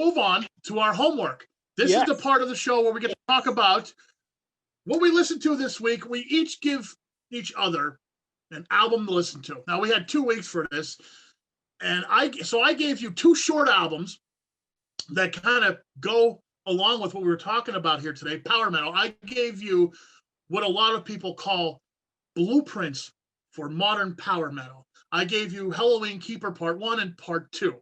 move on to our homework. This is the part of the show where we get to talk about what we listened to this week. We each give each other an album to listen to. Now, we had 2 weeks for this, and I gave you 2 short albums that kind of go along with what we were talking about here today, power metal. I gave you what a lot of people call blueprints for modern power metal. I gave you Helloween Keeper Part 1 and Part 2.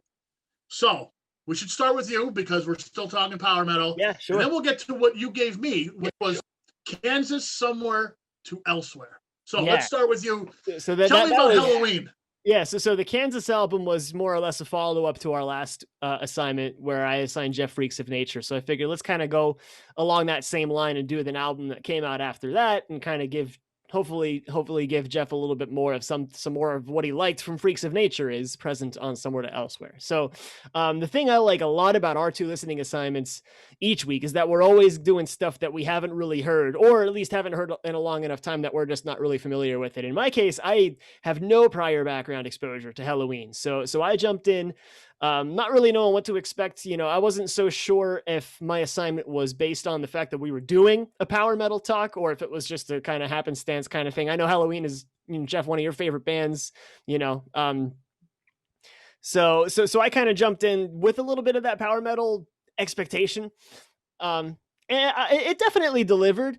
So we should start with you because we're still talking power metal. Yeah, sure. And then we'll get to what you gave me, which was Kansas Somewhere to Elsewhere. So let's start with you. So tell me about Helloween. Yeah, so the Kansas album was more or less a follow-up to our last assignment where I assigned Jeff Freaks of Nature. So I figured let's kind of go along that same line and do an album that came out after that and kind of give hopefully give Jeff a little bit more of some more of what he liked from Freaks of Nature is present on Somewhere to Elsewhere. So the thing I like a lot about our 2 listening assignments each week is that we're always doing stuff that we haven't really heard, or at least haven't heard in a long enough time that we're just not really familiar with it. In my case, I have no prior background exposure to Helloween. So I jumped in not really knowing what to expect. I wasn't so sure if my assignment was based on the fact that we were doing a power metal talk or if it was just a kind of happenstance kind of thing. I know Helloween is, Jeff, one of your favorite bands, so I kind of jumped in with a little bit of that power metal expectation. And it definitely delivered.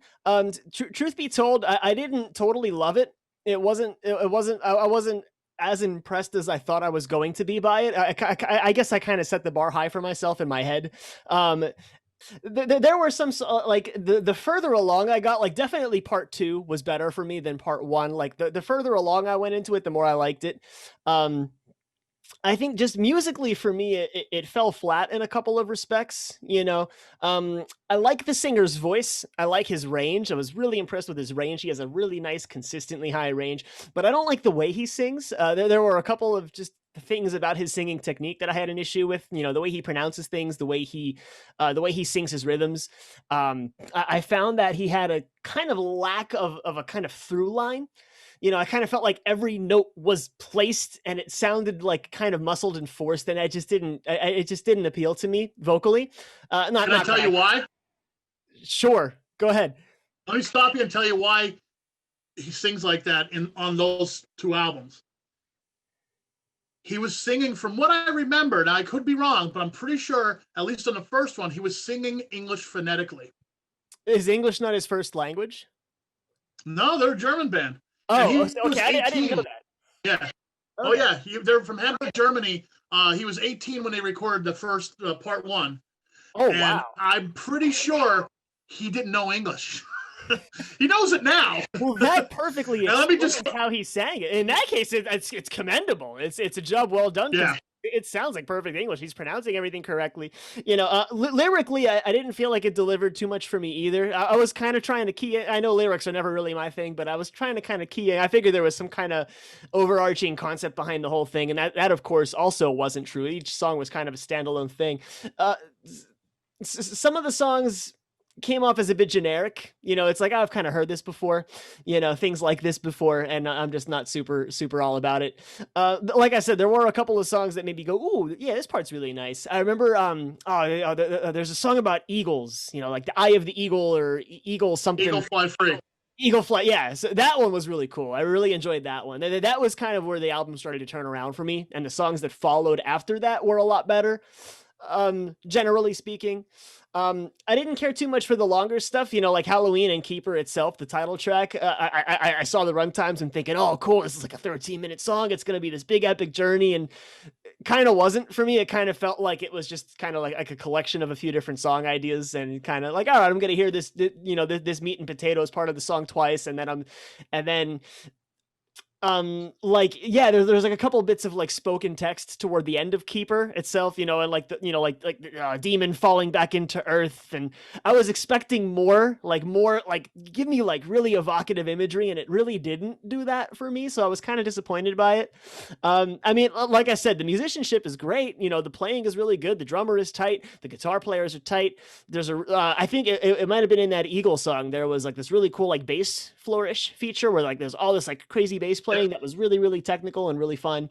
Truth be told, I didn't totally love it. I wasn't as impressed as I thought I was going to be by it. I guess I kind of set the bar high for myself in my head. There were some like the further along I got, like definitely Part 2 was better for me than Part 1. Like the further along I went into it, the more I liked it. I think just musically for me, it fell flat in a couple of respects. I like the singer's voice. I like his range. I was really impressed with his range. He has a really nice, consistently high range, but I don't like the way he sings. There were a couple of just things about his singing technique that I had an issue with. The way he pronounces things, the way he sings his rhythms. I found that he had a kind of lack of a kind of through line. I kind of felt like every note was placed and it sounded like kind of muscled and forced, and it just didn't appeal to me vocally. Can I tell you why? Sure. Go ahead. Let me stop you and tell you why he sings like that on those 2 albums. He was singing, from what I remember, now I could be wrong, but I'm pretty sure, at least on the first one, he was singing English phonetically. Is English not his first language? No, they're a German band. Oh, okay. I didn't know that. Yeah. Okay. Oh, yeah. They're from Hamburg, Germany. He was 18 when they recorded the first Part 1. Oh, and wow. I'm pretty sure he didn't know English. He knows it now. Well, that perfectly explains how he sang it. In that case, it's commendable. It's a job well done. Yeah. It sounds like perfect English. He's pronouncing everything correctly. Lyrically, I didn't feel like it delivered too much for me either. I was kind of trying to key it. I know lyrics are never really my thing, but I was trying to kind of key it. I figured there was some kind of overarching concept behind the whole thing. And that of course, also wasn't true. Each song was kind of a standalone thing. Some of the songs came off as a bit generic. It's like, I've kind of heard this before, things like this before, and I'm just not super all about it. Like I said, there were a couple of songs that maybe go, ooh, yeah, this part's really nice. I remember there's a song about eagles, like the eye of the eagle or eagle something. Eagle Fly Free. Eagle Fly, yeah. So that one was really cool. I really enjoyed that one. That was kind of where the album started to turn around for me, and the songs that followed after that were a lot better. Generally speaking. I didn't care too much for the longer stuff, like Helloween and Keeper itself, the title track. I saw the runtimes and thinking, oh, cool, this is like a 13-minute song. It's going to be this big epic journey, and kind of wasn't for me. It kind of felt like it was just kind of like a collection of a few different song ideas, and kind of like, all right, I'm going to hear this, this meat and potatoes part of the song twice, and then there's like a couple of bits of like spoken text toward the end of Keeper itself, and like the demon falling back into earth, and I was expecting more give me like really evocative imagery, and it really didn't do that for me, so I was kind of disappointed by it. I mean, like I said, the musicianship is great, the playing is really good, the drummer is tight, the guitar players are tight. There's I think it might have been in that Eagle song, there was like this really cool like bass flourish feature where like there's all this like crazy bass playing that was really, really technical and really fun.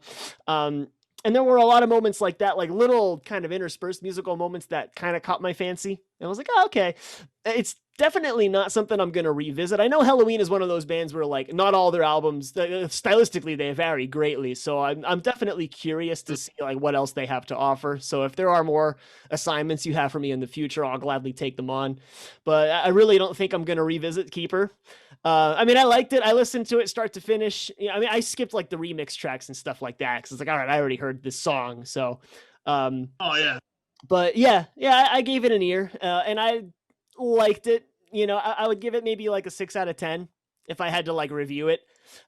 And there were a lot of moments like that, like little kind of interspersed musical moments that kind of caught my fancy. And I was like, oh, okay. It's definitely not something I'm going to revisit. I know Helloween is one of those bands where like not all their albums stylistically they vary greatly. So I'm definitely curious to see like what else they have to offer. So if there are more assignments you have for me in the future, I'll gladly take them on. But I really don't think I'm going to revisit Keeper. I mean, I liked it. I listened to it start to finish. I mean, I skipped like the remix tracks and stuff like that because it's like, all right, I already heard this song. So, oh yeah, but yeah, I gave it an ear, and I liked it. You know, I would give it maybe like a 6 out of 10 if I had to like review it.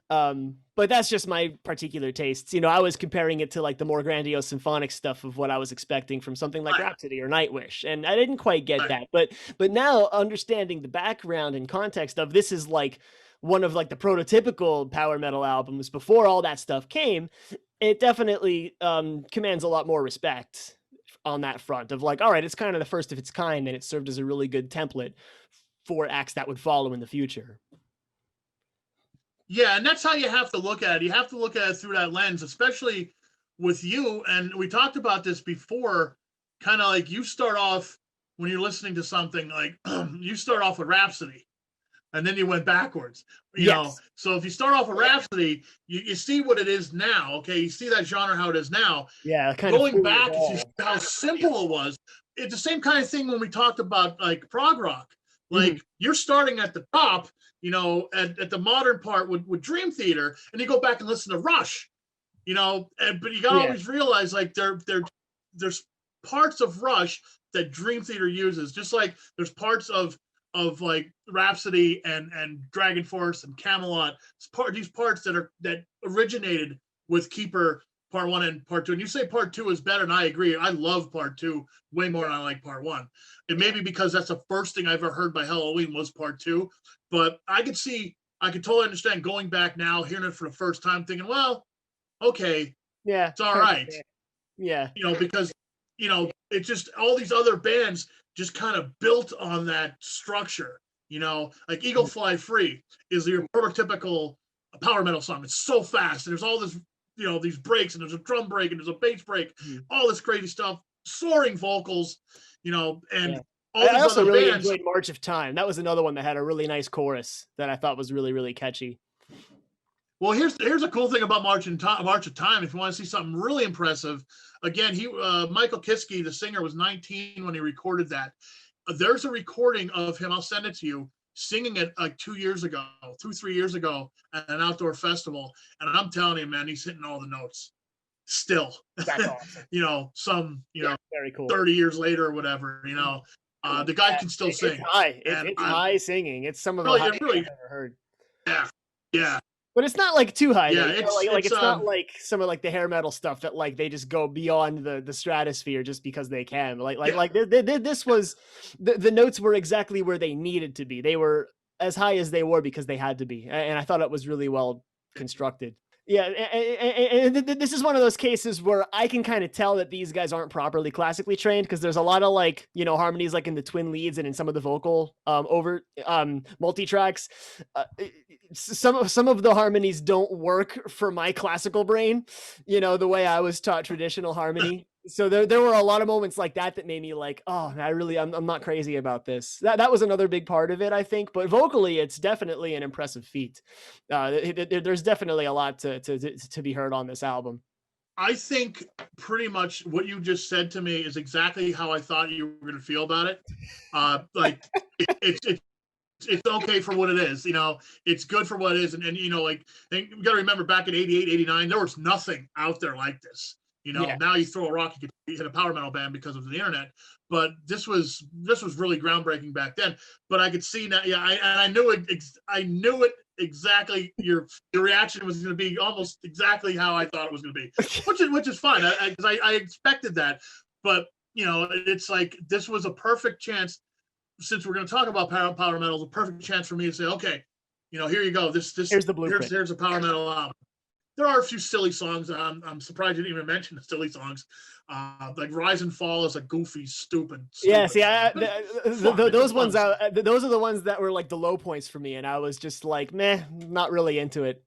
But that's just my particular tastes. You know, I was comparing it to like the more grandiose symphonic stuff of what I was expecting from something like Rhapsody or Nightwish, and I didn't quite get that. But now understanding the background and context of this is like one of like the prototypical power metal albums before all that stuff came, it definitely commands a lot more respect on that front of like, all right, it's kind of the first of its kind, and it served as a really good template for acts that would follow in the future. Yeah, and that's how you have to look at it. You have to look at it through that lens, especially with you. And we talked about this before, kind of like you start off when you're listening to something like you start off with Rhapsody and then you went backwards, you know. So if you start off with Rhapsody, you see what it is now. Okay, you see that genre how it is now. Yeah, kind going back to see how simple it was. It's the same kind of thing when we talked about like prog rock. Like you're starting at the top, you know, at the modern part with Dream Theater, and you go back and listen to Rush, you know. But you gotta always realize like there's parts of Rush that Dream Theater uses, just like there's parts of like Rhapsody and Dragon Force and Camelot. These parts that originated with Keeper Part 1 and Part 2. And you say Part 2 is better, and I agree. I love Part 2 way more than I like Part 1. It may be because that's the first thing I've ever heard by Helloween was Part 2. But I could totally understand going back now, hearing it for the first time, thinking, well, okay, it's all right. Yeah. You know, because, you know, it's just all these other bands just kind of built on that structure. You know, like Eagle Fly Free is your prototypical power metal song. It's so fast, and there's all this, you know, these breaks, and there's a drum break, and there's a bass break, all this crazy stuff, soaring vocals, you know, and all I also really enjoyed March of Time. That was another one that had a really nice chorus that I thought was really, really catchy. Well, here's a cool thing about March of Time. If you want to see something really impressive, again, Michael Kiske, the singer, was 19 when he recorded that. There's a recording of him. I'll send it to you. Singing it like 3 years ago at an outdoor festival, and I'm telling you, man, he's hitting all the notes still. That's awesome. You know, very cool. 30 years later or whatever, you know, the guy can still sing. It's high singing. It's some of the highest I've ever heard. Yeah. But it's not like too high. Yeah, it's not like some of like the hair metal stuff that like they just go beyond the stratosphere just because they can. This was the notes were exactly where they needed to be. They were as high as they were because they had to be, and I thought it was really well constructed. Yeah, and this is one of those cases where I can kind of tell that these guys aren't properly classically trained because there's a lot of like, you know, harmonies like in the twin leads and in some of the vocal multi-tracks. Some of the harmonies don't work for my classical brain, you know, the way I was taught traditional harmony. So there were a lot of moments like that made me like, oh, I'm not crazy about this. That was another big part of it, I think. But vocally, it's definitely an impressive feat. There's definitely a lot to be heard on this album. I think pretty much what you just said to me is exactly how I thought you were going to feel about it. Like it's okay for what it is, you know, it's good for what it is. And you know, like, and you got to remember back in 88, 89, there was nothing out there like this. You know, now you throw a rock, you could hit a power metal band because of the internet. But this was really groundbreaking back then. But I could see now, I knew it exactly. Your reaction was going to be almost exactly how I thought it was going to be, which is fine. I expected that. But you know, it's like this was a perfect chance. Since we're going to talk about power metal, it's a perfect chance for me to say, okay, you know, here you go. This here's the blueprint. Here's a power metal album. There are a few silly songs. I'm surprised you didn't even mention the silly songs. Like Rise and Fall is a goofy, stupid yeah, see, those ones those are the ones that were like the low points for me, and I was just like, meh, not really into it.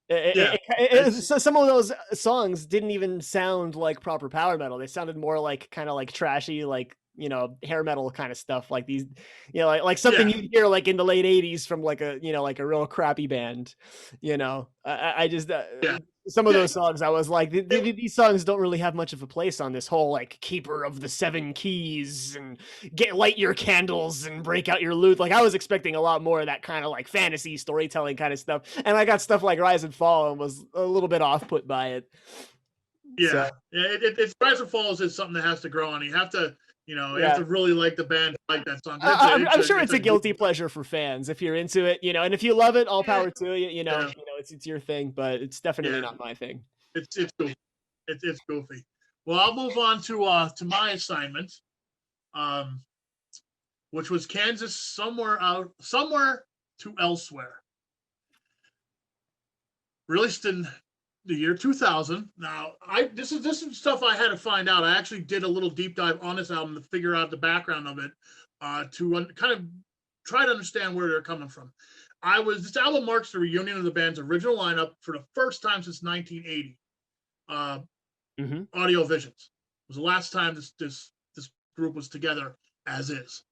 Yeah. So some of those songs didn't even sound like proper power metal. They sounded more like kind of like trashy, like, you know, hair metal kind of stuff. Like these, you know, like something Yeah. you'd hear like in the late '80s from like a, you know, like a real crappy band. You know, I just Yeah. some of Yeah. those songs, I was like, these songs don't really have much of a place on this whole like keeper of the seven keys and get light your candles and break out your lute. Like I was expecting a lot more of that kind of like fantasy storytelling kind of stuff, and I got stuff like Rise and Fall and was a little bit off put by it. Yeah, it's Rise and Falls is something that has to grow on. You have to, you know, you have Yeah. to really like the band to like that song. I'm sure it's a guilty pleasure for fans if you're into it, you know, and if you love it, all power to you. Yeah. It's your thing, but it's definitely not my thing. It's goofy. It's goofy. Well, I'll move on to my assignment, um, which was Kansas somewhere to elsewhere. Released in the year 2000. Now, this is stuff I had to find out. I actually did a little deep dive on this album to figure out the background of it, to kind of try to understand where they're coming from. This album marks the reunion of the band's original lineup for the first time since 1980. Audio Visions was the last time this group was together as is.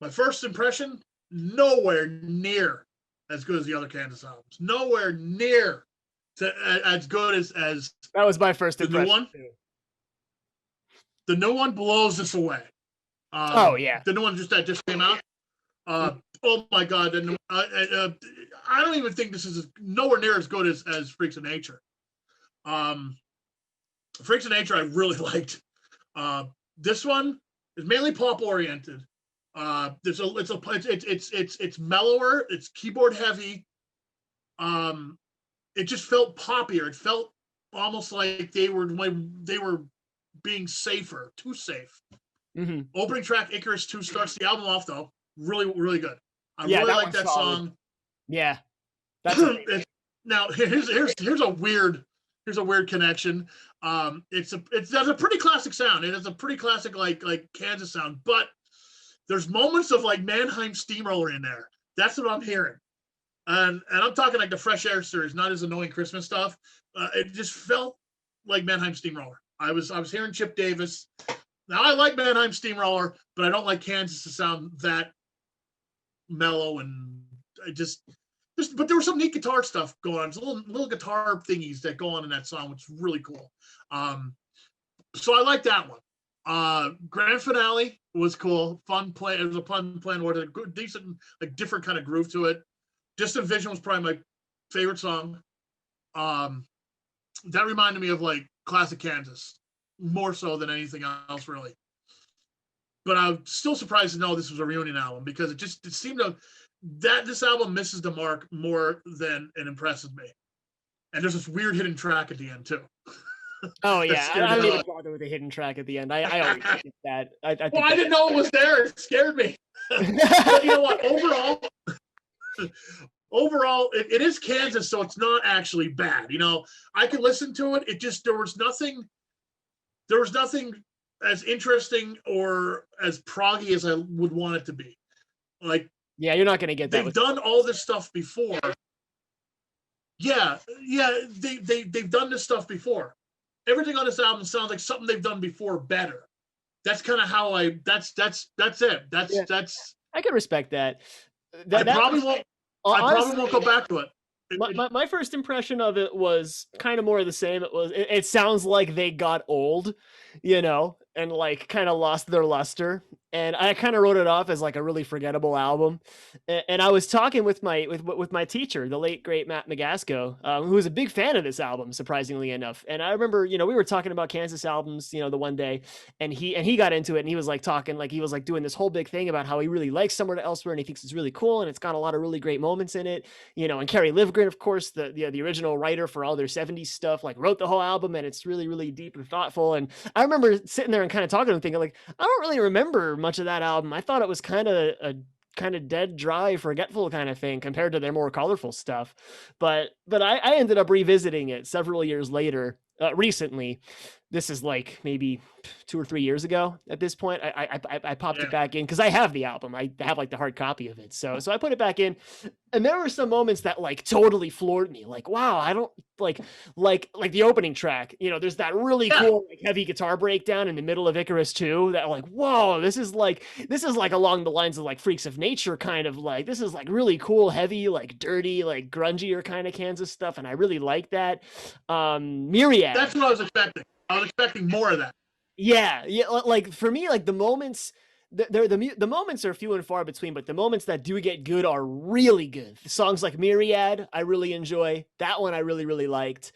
My first impression, nowhere near as good as the other Kansas albums. Nowhere near as good as that was my first impression. New one. The new one blows this away. Oh yeah, the new one that just came out. Oh my God! I don't even think this is nowhere near as good as Freaks of Nature. Freaks of Nature I really liked. This one is mainly pop oriented. It's mellower. It's keyboard heavy. It just felt poppier. It felt almost like they were being safer, too safe. Opening track Icarus 2 starts the album off though really, really good. I really like that song. Yeah, that's now here's a weird connection. It's a pretty classic sound. It has a pretty classic like Kansas sound, but there's moments of like Mannheim Steamroller in there. That's what I'm hearing. And I'm talking like the Fresh Air series, not as annoying Christmas stuff. It just felt like Mannheim Steamroller. I was hearing Chip Davis. Now I like Mannheim Steamroller, but I don't like Kansas to sound that mellow, and but there was some neat guitar stuff going on. There's little guitar thingies that go on in that song, which is really cool. So I like that one. Grand Finale was cool, fun play. It was a fun plan with a good, decent, like different kind of groove to it. Distant Vision was probably my favorite song. That reminded me of like classic Kansas more so than anything else, really. But I'm still surprised to know this was a reunion album because it seemed that this album misses the mark more than it impresses me. And there's this weird hidden track at the end too. Oh yeah, I don't even bother with the hidden track at the end. I always think that. I didn't know it was there. It scared me. But you know what? Overall, it is Kansas, so it's not actually bad. You know, I could listen to it. It just there was nothing as interesting or as proggy as I would want it to be. Like, yeah, you're not going to get that. They've done all this stuff before. Yeah, they've done this stuff before. Everything on this album sounds like something they've done before better. That's kind of how that's it. That's I can respect that. I probably won't go back to it. My first impression of it was kind of more of the same. It sounds like they got old, you know, and like kind of lost their luster. And I kind of wrote it off as like a really forgettable album. And I was talking with my teacher, the late great Matt Magasco, who was a big fan of this album, surprisingly enough. And I remember, you know, we were talking about Kansas albums, you know, the one day, and he got into it, and he was like talking, like he was like doing this whole big thing about how he really likes Somewhere to Elsewhere, and he thinks it's really cool, and it's got a lot of really great moments in it, you know. And Kerry Livgren, of course, the original writer for all their 70s stuff, like wrote the whole album, and it's really, really deep and thoughtful. And I remember sitting there and kind of talking to him, thinking like, I don't really remember much of that album. I thought it was kind of a kind of dead, dry, forgetful kind of thing compared to their more colorful stuff. But I ended up revisiting it several years later, recently, this is like maybe 2 or 3 years ago at this point. I popped Yeah. it back in because I have the album. I have like the hard copy of it. So I put it back in, and there were some moments that like totally floored me. Like, wow, I don't like the opening track. You know, there's that really cool like, heavy guitar breakdown in the middle of Icarus 2 that like, whoa, this is like along the lines of like Freaks of Nature kind of like, this is like really cool, heavy, like dirty, like grungier kind of Kansas stuff, and I really like that. Myriad. That's what I was expecting. I was expecting more of that. Yeah, like for me, like the moments, the moments are few and far between, but the moments that do get good are really good. The songs like Myriad, I really enjoy. That one I really liked.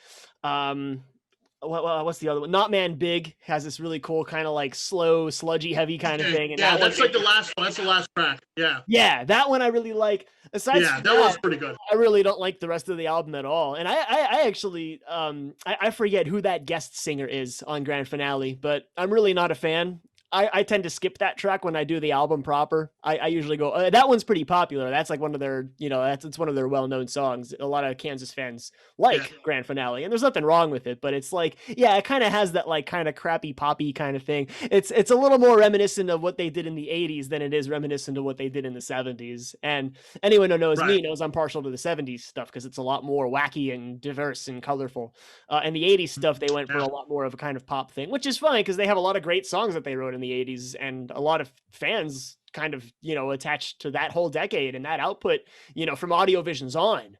What's the other one? Not Man Big has this really cool kind of like slow, sludgy, heavy kind of thing. And that's like the last one. That's the last track. Yeah, that one I really like. Aside from that was pretty good. I really don't like the rest of the album at all. And I actually I forget who that guest singer is on Grand Finale, but I'm really not a fan. I tend to skip that track when I do the album proper. I usually go, that one's pretty popular. That's like one of their, it's one of their well-known songs. A lot of Kansas fans like Grand Finale, and there's nothing wrong with it, but it's like, it kind of has that like kind of crappy poppy kind of thing. It's a little more reminiscent of what they did in the 80s than it is reminiscent of what they did in the 70s. And anyone who knows me knows I'm partial to the 70s stuff because it's a lot more wacky and diverse and colorful. And the 80s stuff, they went for a lot more of a kind of pop thing, which is fine because they have a lot of great songs that they wrote in the 80s, and a lot of fans kind of attached to that whole decade and that output from Audio Visions on.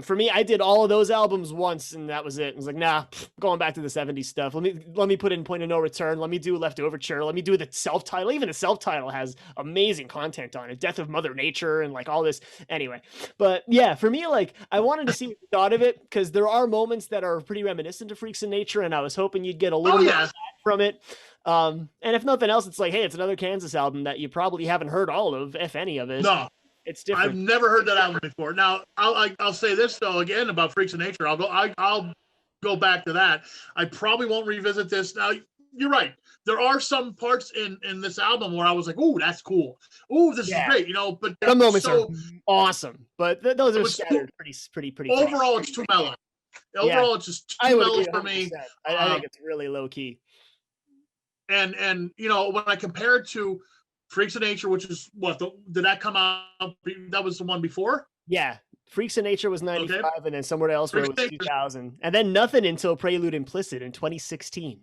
For me, I did all of those albums once and that was it. I was like, nah, going back to the 70s stuff. Let me put in Point of No Return. Let me do Left Overture. Let me do the self-title. Even the self-title has amazing content on it. Death of Mother Nature and like all this. Anyway, but yeah, for me, like I wanted to see what you thought of it because there are moments that are pretty reminiscent of Freaks in Nature, and I was hoping you'd get a little more from it. And if nothing else, it's like, hey, it's another Kansas album that you probably haven't heard all of, if any of it. No, it's different. I've never heard that album before. Now, I'll say this though again about Freaks of Nature. I'll go back to that. I probably won't revisit this. Now, you're right. There are some parts in this album where I was like, "Ooh, that's cool. Ooh, this is great." But some moments are awesome, but those are scattered pretty. Overall, it's too mellow. Overall, it's just too mellow for me. I think it's really low key. And when I compare it to Freaks of Nature, which is did that come out? That was the one before? Yeah. Freaks of Nature was 95, and then Somewhere Else Where it was 2000. And then nothing until Prelude Implicit in 2016.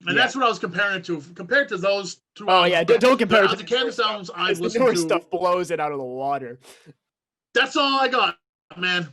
And that's what I was comparing it to. Compared to those two albums. Yeah, don't compare it to the Kansas albums I've listened to. The newer stuff blows it out of the water. That's all I got, man.